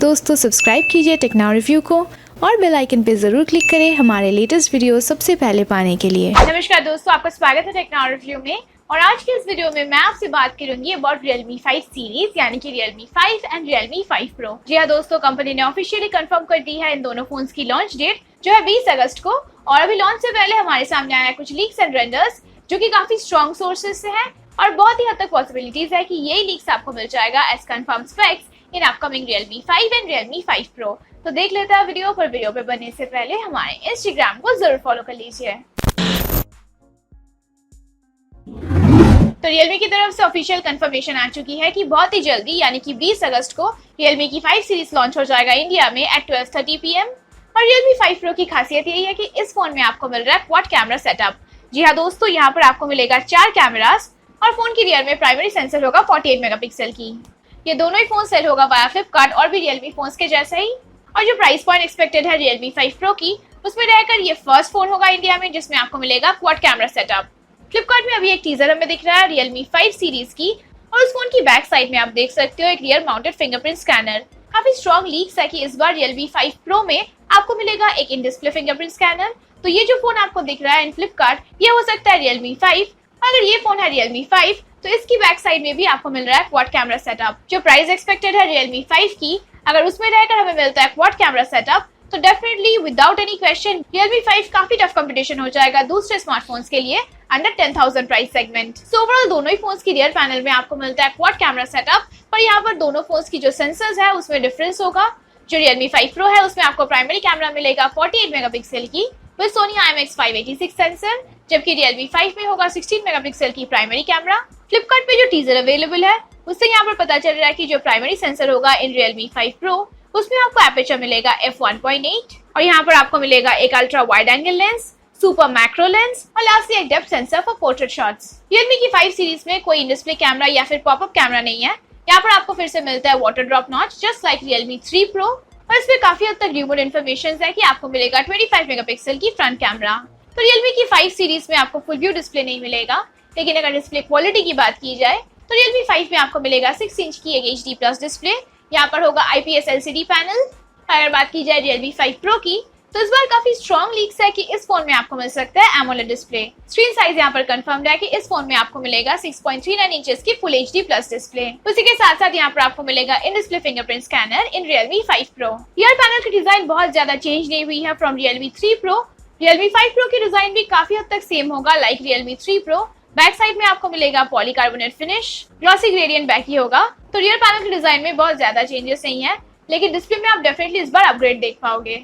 दोस्तों सब्सक्राइब कीजिए techno review को और बेल आइकन पे जरूर क्लिक करें हमारे लेटेस्ट वीडियो सबसे पहले पाने के लिए। नमस्कार दोस्तों, आपका स्वागत है टेक्नॉ रिव्यू में। और आज के इस वीडियो में मैं आपसे बात करूंगी अबाउट Realme 5 सीरीज यानी कि Realme 5 एंड Realme 5 Pro। जी हाँ दोस्तों, कंपनी ने ऑफिशियली कंफर्म कर दी है इन दोनों फोन्स की लॉन्च डेट जो है 20 अगस्त को। और अभी लॉन्च से पहले हमारे सामने आया कुछ लीक्स एंड रेंडर्स जो कि काफी स्ट्रॉन्ग सोर्सेज से है और बहुत ही हद तक पॉसिबिलिटीज है कि यही लीक्स आपको मिल जाएगा as confirm specs in upcoming Realme 5 and Realme 5 Pro। तो देख लेते हैं वीडियो पे बनने से पहले हमारे इंस्टाग्राम को जरूर फॉलो कर लीजिए। तो Realme की तरफ से ऑफिशियल कंफर्मेशन आ चुकी है कि बहुत ही जल्दी यानी कि 20 अगस्त को Realme की 5 सीरीज लॉन्च हो जाएगा इंडिया में एट 12:30 PM। और Realme 5 Pro की खासियत यही है कि इस फोन में आपको मिल रहा है क्वाड कैमरा सेटअप। जी हाँ दोस्तों, यहाँ पर आपको मिलेगा 4 कैमरास और फोन की रियर में प्राइमरी सेंसर होगा 48 मेगापिक्सल की। ये दोनों ही फोन सेल होगा वाया फ्लिपकार्ट और भी Realme फोन्स के जैसा ही। और जो प्राइस पॉइंट एक्सपेक्टेड है Realme 5 Pro की, उसमें रहकर ये फर्स्ट फोन होगा इंडिया में जिसमें आपको मिलेगा क्वाड कैमरा सेटअप। फ्लिपकार्ट में अभी एक टीजर हमें दिख रहा है Realme 5 सीरीज की और उस फोन की बैक साइड में आप देख सकते हो एक रियर माउंटेड फिंगरप्रिंट स्कैनर। काफी स्ट्रॉन्ग लीक्स है कि इस बार Realme 5 Pro में आपको मिलेगा एक इन डिस्प्ले फिंगरप्रिंट स्कैनर। तो ये जो फोन आपको दिख रहा है इन फ्लिपकार्ट, ये हो सकता है Realme 5। अगर ये फोन है Realme 5 तो इसकी बैक साइड में भी आपको मिल रहा है क्वाड कैमरा सेटअप। जो प्राइस एक्सपेक्टेड है Realme 5 की, अगर उसमें रहकर हमें मिलता है क्वाड कैमरा सेटअप तो definitely without any question Realme 5 काफी टफ कंपटीशन हो जाएगा दूसरे स्मार्टफोन्स के लिए under 10,000 price segment. So overall दोनों ही फोन्स की रियर पैनल में आपको मिलता है क्वाड कैमरा सेटअप, पर यहाँ पर दोनों फोन्स की जो सेंसर्स है उसमें डिफरेंस होगा। जो Realme 5 Pro है उसमें आपको प्राइमरी कैमरा मिलेगा 48 मेगापिक्सल की विद सोनी IMX586 सेंसर, जबकि Realme 5 में होगा 16 मेगापिक्सल की प्राइमरी कैमरा। फ्लिपकार्ट पे जो टीजर अवेलेबल है उससे यहाँ पर पता चल रहा है कि जो प्राइमरी सेंसर होगा इन Realme 5 Pro उसमें आपको एपर्चर मिलेगा f1.8 और यहाँ पर आपको मिलेगा एक ultra wide angle lens, super macro lens और लास्टली एक depth sensor for portrait shots. Realme की 5 सीरीज में कोई इन डिस्प्ले कैमरा या फिर पॉपअप कैमरा नहीं है। यहाँ पर आपको फिर से मिलता है water drop notch just like Realme 3 Pro और इसमें काफी हद तक रिमोट इन्फॉर्मेशन है कि आपको मिलेगा 25 मेगापिक्सल की फ्रंट कैमरा। तो Realme की 5 सीरीज में आपको फुल व्यू डिस्प्ले नहीं मिलेगा, लेकिन अगर डिस्प्ले क्वालिटी की बात की जाए तो Realme 5 में आपको मिलेगा 6 इंच की एक HD+ डिस्प्ले। यहाँ पर होगा IPS LCD पैनल। अगर बात की जाए Realme 5 Pro की, तो इस बार काफी स्ट्रॉन्ग लीक्स है कि इस फोन में आपको मिल सकता है Amoled डिस्प्ले। स्क्रीन साइज यहाँ पर कंफर्म्ड है कि इस फोन में आपको मिलेगा 6.39 इंचेस की फुल HD+ डिस्प्ले। उसी के साथ साथ यहाँ पर आपको मिलेगा in display fingerprint scanner in Realme 5 Pro। Rear panel की डिजाइन बहुत ज्यादा चेंज नहीं हुई है from Realme 3 Pro। Realme 5 Pro की डिजाइन भी काफी हद तक सेम होगा like Realme 3 Pro। Back side में आपको मिलेगा polycarbonate finish, glossy gradient back ही होगा। तो रियर पैनल की डिजाइन में बहुत ज्यादा चेंजेस नहीं है, लेकिन डिस्प्ले में आप डेफिनेटली इस बार अपग्रेड देख पाओगे।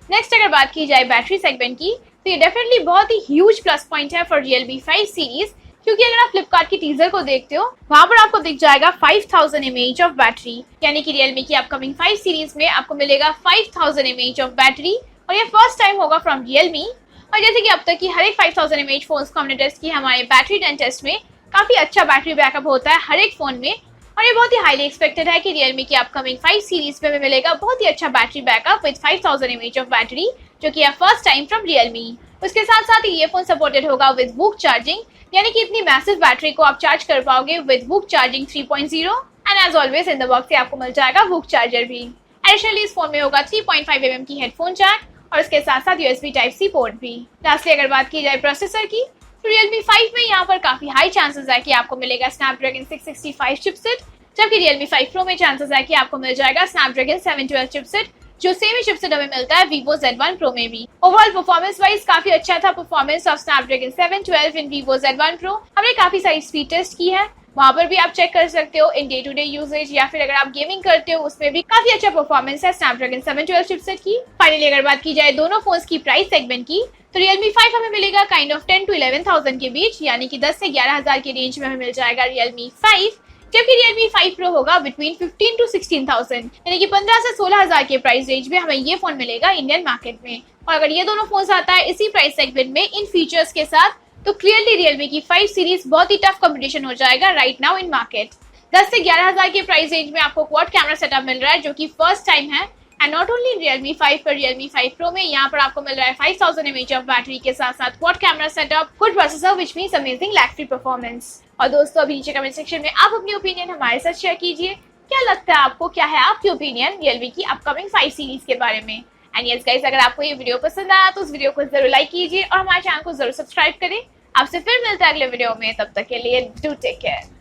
नेक्स्ट अगर बात की जाए बैटरी सेगमेंट की, तो ये डेफिनेटली बहुत ही ह्यूज प्लस पॉइंट है फॉर Realme 5 सीरीज, क्योंकि अगर आप फ्लिपकार्ट की टीजर को देखते हो वहां पर आपको दिख जाएगा 5000 mAh ऑफ बैटरी, यानी कि Realme की अपकमिंग 5 सीरीज में आपको मिलेगा 5000 mAh ऑफ बैटरी और ये फर्स्ट टाइम होगा फ्रॉम Realme। और जैसे कि अब तक की हर एक 5000 mAh फोन्स को हमने टेस्ट किया, हमारे बैटरी डेन टेस्ट में काफी अच्छा बैटरी बैकअप होता है हर एक फोन में और ये बहुत ही हाईली एक्सपेक्टेड है कि Realme की अपकमिंग 5 सीरीज में मिलेगा बहुत ही अच्छा battery backup with 5000 mAh of battery, जो कि है फर्स्ट टाइम फ्रॉम Realme। उसके साथ साथ ये फोन सपोर्टेड होगा विद वूक चार्जिंग, यानी कि इतनी मैसिव बैटरी को आप चार्ज कर पाओगे with VOOC charging 3.0 and as always in the box आपको मिल जाएगा वूक चार्जर भी। एडिशनली इस फोन में होगा 3.5 mm की हेडफोन जैक और उसके साथ साथ USB Type-C पोर्ट भी। लास्टली अगर बात की जाए प्रोसेसर की, तो Realme 5 में यहाँ पर काफी हाई चांसेस है कि आपको मिलेगा Snapdragon 665 चिपसेट, जबकि Realme 5 Pro में चांसेस है कि आपको मिल जाएगा Snapdragon 712 चिपसेट, जो सेम ही चिपसेट हमें मिलता है Vivo Z1 Pro में भी। ओवरऑल परफॉर्मेंस वाइज काफी अच्छा था performance of Snapdragon 712 in Vivo Z1 Pro। हमने काफी सारी स्पीड टेस्ट की है, वहां पर भी आप चेक कर सकते हो in day to day usages या फिर अगर आप गेमिंग करते हो उसमें भी काफी अच्छा परफॉर्मेंस है Snapdragon 712 चिपसेट की। फाइनली अगर बात की जाए दोनों फोन्स की प्राइस सेगमेंट की, तो Realme 5 हमें मिलेगा काइंड ऑफ 10 to 11,000 के बीच, यानी कि 10 से 11,000 के रेंज में हमें मिल जाएगा Realme 5, जबकि Realme 5 Pro होगा बिटवीन 15 to 16,000, यानी कि 15 से 16,000 के प्राइस रेंज में हमें ये फोन मिलेगा इंडियन मार्केट में। और अगर ये दोनों फोन आता है इसी प्राइस सेगमेंट में इन फीचर्स के साथ, तो क्लियरली Realme की 5 सीरीज बहुत ही टफ कंपटीशन हो जाएगा राइट नाउ इन मार्केट। 10 से 11,000 के प्राइस रेंज में आपको क्वाड कैमरा सेटअप मिल रहा है, जो कि फर्स्ट टाइम है एंड नॉट ओनली Realme 5 पर Realme 5 Pro में यहाँ पर आपको मिल रहा है 5000 mAh ऑफ बैटरी के साथ साथ quad camera setup, good processor which means amazing lag free performance. और दोस्तों अभी नीचे कमेंट सेक्शन में आप अपनी ओपिनियन हमारे साथ शेयर कीजिए क्या लगता है आपको, क्या है आपकी ओपिनियन Realme की अपकमिंग 5 सीरीज के बारे में? एंड यस गाइस, अगर आपको ये वीडियो पसंद आया तो उस वीडियो को जरूर लाइक कीजिए और हमारे चैनल को जरूर सब्सक्राइब करें। आपसे फिर मिलते हैं अगले वीडियो में, तब तक के लिए डू टेक केयर।